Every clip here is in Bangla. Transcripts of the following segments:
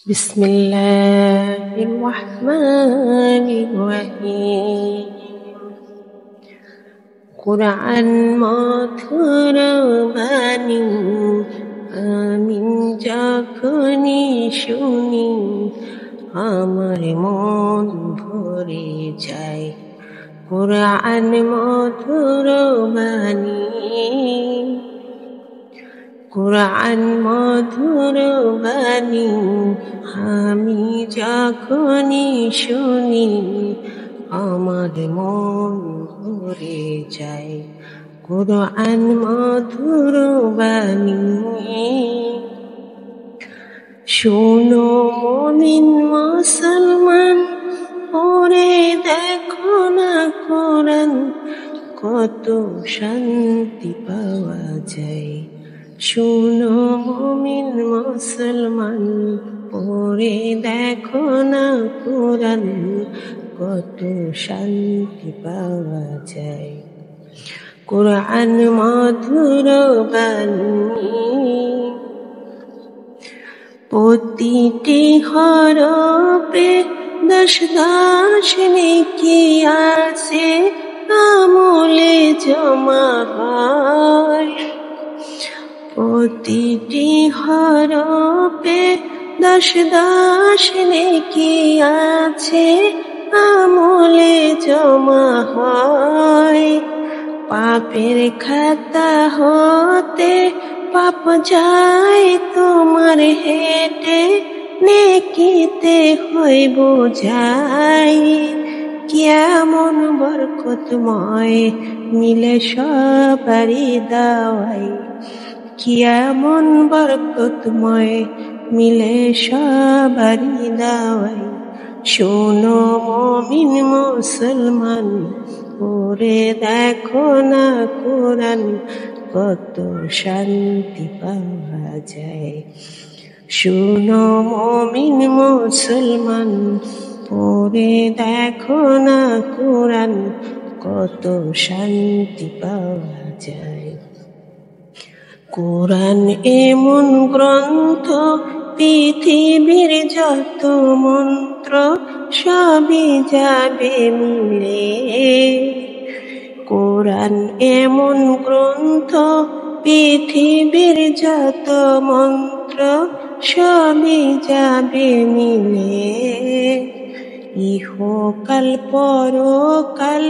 بسم الله الرحمن الرحيم কোরআন মধুর বাণী আমি যখনই শুনি আমার মন ভরে যায়। কোরআন মধুর বাণী, কোরআন মধুর বাণী আমি যখনই শুনি আমার মন ভরে যায়। কোরআন মধুর বাণী, শোনো মুমিন মুসলমান, পড়ে দেখো না কোরআন, কত শান্তি পাওয়া যায়। শোনো মুমিন মুসলমান, পড়ে দেখো না কোরআন, কত শান্তি পাওয়া যায়। কোরআন মধুর বাণী, প্রতিটি হরফে দশ দশ নেকি আছে, আমলে জমা হয়। প্রতিটি হরফে দশ দশ নেকি আছে, আমলে জমা হয়। পাপের খাতা হতে পাপ যায় তোমার হেঁটে, নেকিতে হয় বোঝাই। কেমন বরকতময় মিলে সবারই দাওয়াই, কেমন বরকতময় মিলে সবারই দাওয়াই। শোনো মুমিন মুসলমান, পড়ে দেখো না কোরআন, কত শান্তি পাওয়া যায়। শোনো মুমিন মুসলমান, পড়ে দেখো না কোরআন, কত শান্তি পাওয়া যায়। কোরআন এমন গ্রন্থ, পৃথিবীর যত মন্ত্র সবই যাবে মিলে। কোরআন এমন গ্রন্থ, পৃথিবীর যত মন্ত্র সবই যাবে মিলে। ইহকাল পরকাল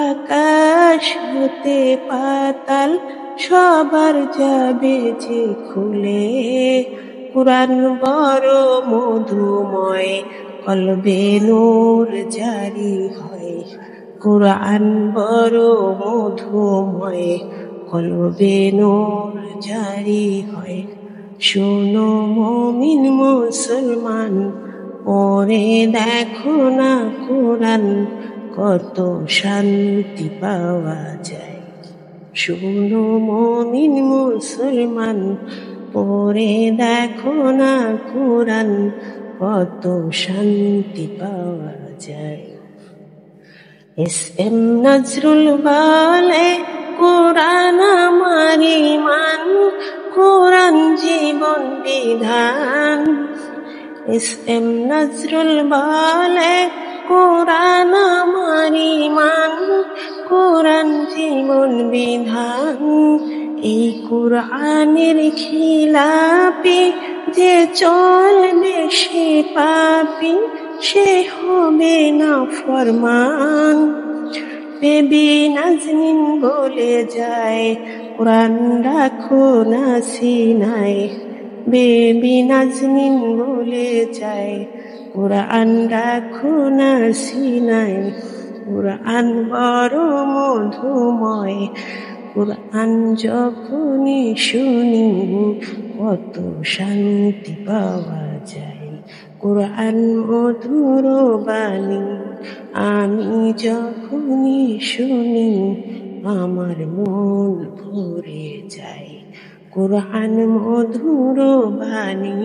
আকাশ হতে পাতাল, সবার যাবে যে খুলে। কোরআন বড় মধুময়, কলবে নূর জারি হয়। কোরআন বড় মধুময়, কলবে নূর জারি হয়। শোনো মুমিন মুসলমান, পড়ে দেখো না কোরআন, কত শান্তি পাওয়া যায়। শোনো মুমিন মুসলমান, পড়ে দেখো না কোরআন, কত শান্তি পাওয়া যায়। এস এম নজরুল বলে কোরআন আমার ঈমান, কোরআন জীবন বিধান। এস এম নজরুল বলে কোরআন আমার ঈমান, কোরআন জীবন বিধান। এই কোরআনের খিলাফে যে চলবে সে পাপী, সে হবে না ফরমান। বেবি নাজনীন বলে যায় কোরআন রাখো না সিনায়। বেবি নাজনীন বলে যায় কোরআন রাখো না সিনায়। কোরআন বড় মধুময়, কোরআন যখনই শুনি কত শান্তি পাওয়া যায়। কোরআন মধুর বাণী আমি যখনই শুনি আমার মন ভরে যায়। কোরআন মধুর বাণী।